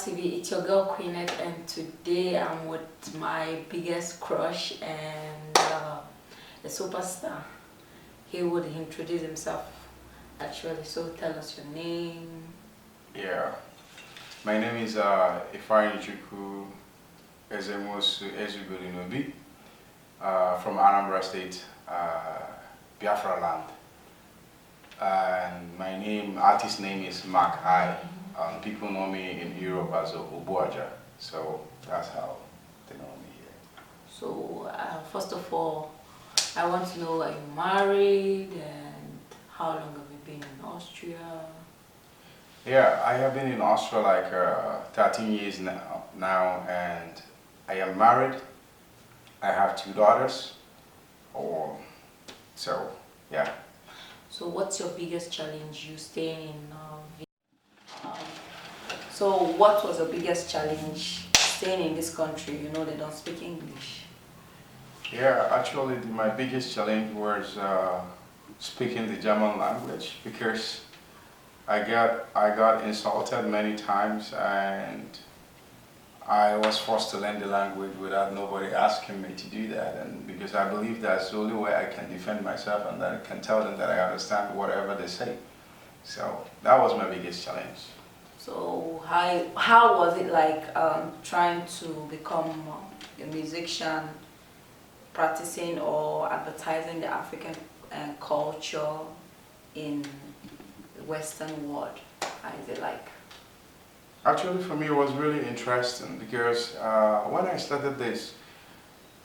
TV, it's your girl Queenette, and today I'm with my biggest crush and the superstar. He would introduce himself actually, so tell us your name. Yeah, my name is Ifeanyi Chukwu Ezemosu Ezubelinobi from Anambra State, Biafra land. And my artist name is Mark I. People know me in Europe as Obuaja, so that's how they know me here. So first of all, I want to know, are you married and how long have you been in Austria? Yeah, I have been in Austria like 13 years now, and I am married. I have 2 daughters. So yeah. So what's your biggest challenge you staying in So what was the biggest challenge staying in this country? You know they don't speak English. Yeah, actually my biggest challenge was speaking the German language, because I got insulted many times, and I was forced to learn the language without nobody asking me to do that, and because I believe that's the only way I can defend myself and that I can tell them that I understand whatever they say. So that was my biggest challenge. So how was it like trying to become a musician, practicing or advertising the African culture in the Western world? How is it like? Actually, for me, it was really interesting because when I started this,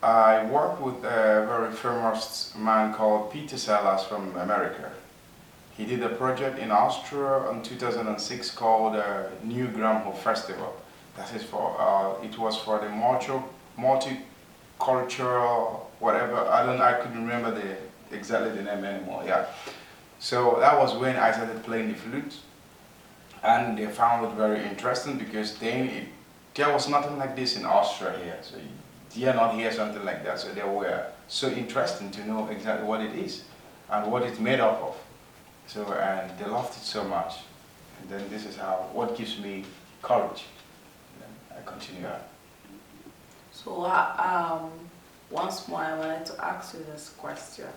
I worked with a very famous man called Peter Sellers from America. He did a project in Austria in 2006 called New Gramho Festival. That is for it was for the multicultural whatever. I couldn't remember exactly the name anymore. Yeah. So that was when I started playing the flute, and they found it very interesting because there was nothing like this in Austria here. So you dare not hear something like that. So they were so interested to know exactly what it is and what it's made up of. So, and they loved it so much. And then this is what gives me courage. And then I continue on. So once more I wanted to ask you this question.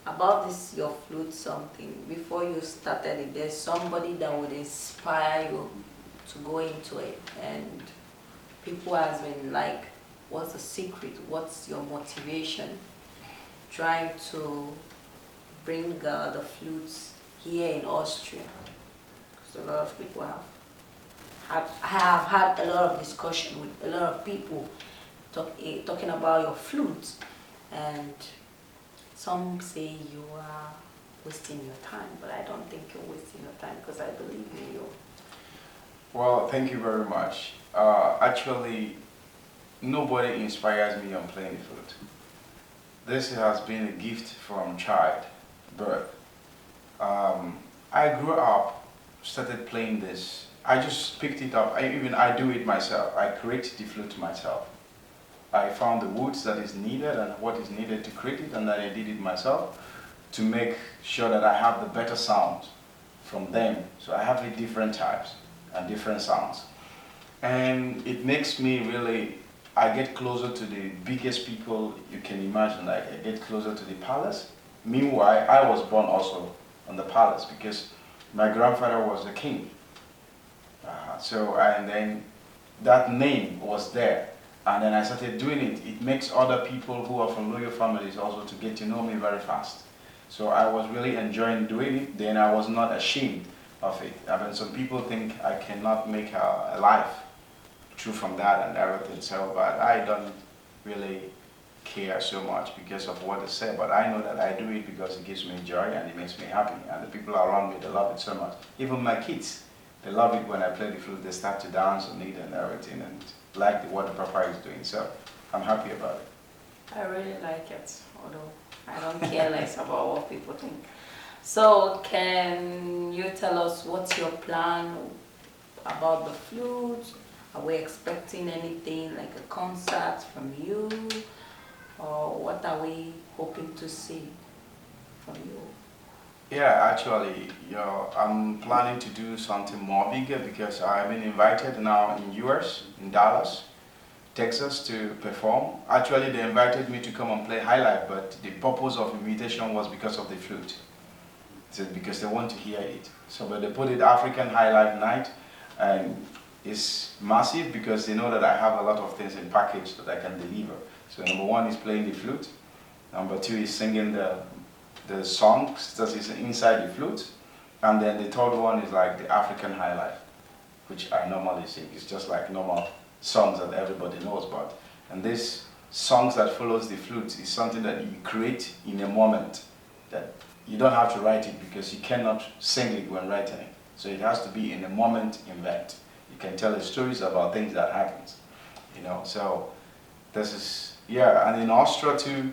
About this, your flute something, before you started it, there's somebody that would inspire you to go into it, and people has been like, what's the secret? What's your motivation trying to bring the flutes here in Austria? Because a lot of people have had a lot of discussion with a lot of people talking about your flute, and some say you are wasting your time, but I don't think you're wasting your time because I believe in you. Well, thank you very much. Actually, nobody inspires me on playing the flute. This has been a gift from birth. I grew up, started playing this. I just picked it up. I do it myself. I create the flute myself. I found the woods that is needed and what is needed to create it, and then I did it myself to make sure that I have the better sounds from them. So I have the different types and different sounds. And it makes me really, I get closer to the biggest people you can imagine. Like I get closer to the palace. Meanwhile, I was born also on the palace because my grandfather was a king. And then that name was there. And then I started doing it. It makes other people who are from loyal families also to get to know me very fast. So I was really enjoying doing it. Then I was not ashamed of it. I mean, some people think I cannot make a life true from that and everything. So, but I don't really care so much because of what they say. But I know that I do it because it gives me joy and it makes me happy. And the people around me, they love it so much. Even my kids, they love it when I play the flute. They start to dance on it and everything, and like what the papa is doing. So I'm happy about it. I really like it, although I don't care less about what people think. So can you tell us what's your plan about the flute? Are we expecting anything like a concert from you? Or what are we hoping to see from you? Yeah, actually, I'm planning to do something more bigger because I've been invited now in US, in Dallas, Texas to perform. Actually, they invited me to come and play highlight, but the purpose of invitation was because of the flute. So because they want to hear it. So, but they put it African highlight night, and it's massive because they know that I have a lot of things in package that I can deliver. So number one is playing the flute. Number two is singing the songs that is inside the flute. And then the third one is like the African highlight, which I normally sing. It's just like normal songs that everybody knows about. And this songs that follows the flute is something that you create in a moment, that you don't have to write it because you cannot sing it when writing it. So it has to be in a moment event. You can tell the stories about things that happens, So this is, yeah, and in Austria too,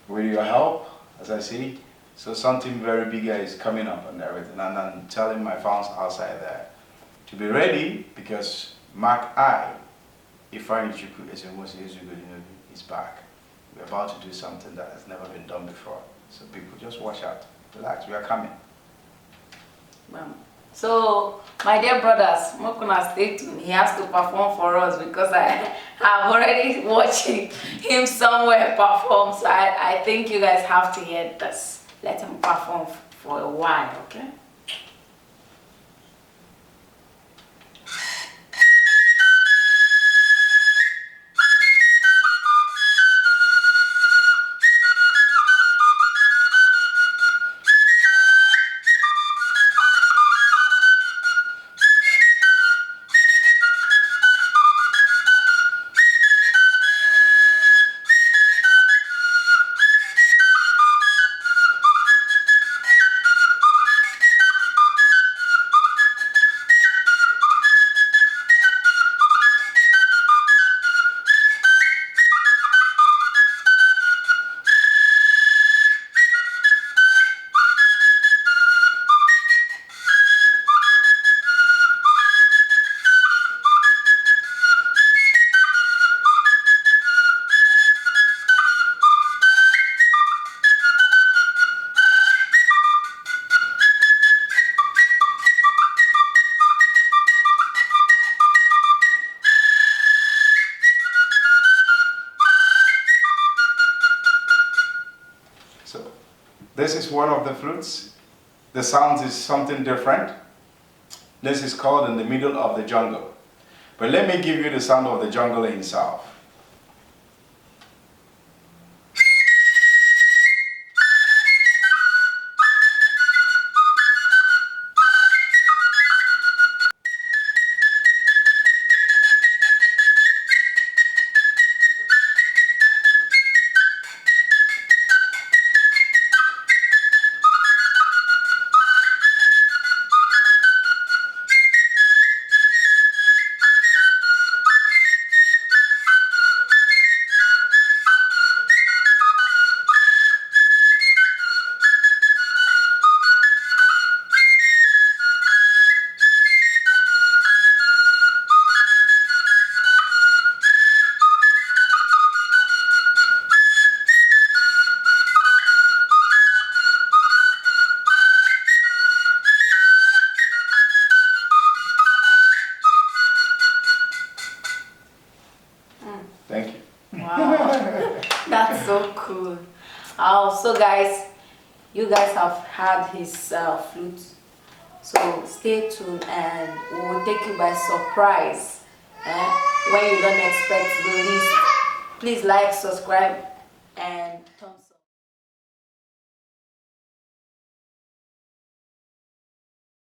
with your help, as I see, so something very bigger is coming up and everything. And I'm telling my fans outside there to be ready because Mark I, if I is back. We're about to do something that has never been done before. So people just watch out. Relax, we are coming. So, my dear brothers, Mokuna, stay tuned. He has to perform for us because I have already watched him somewhere perform. So I think you guys have to hear this. Let him perform for a while, okay? So this is one of the flutes. The sound is something different. This is called In the Middle of the Jungle. But let me give you the sound of the jungle itself. Thank you. Wow, that's so cool. So guys, you guys have had his flute. So stay tuned and we will take you by surprise. When you don't expect the least. Please like, subscribe, and turn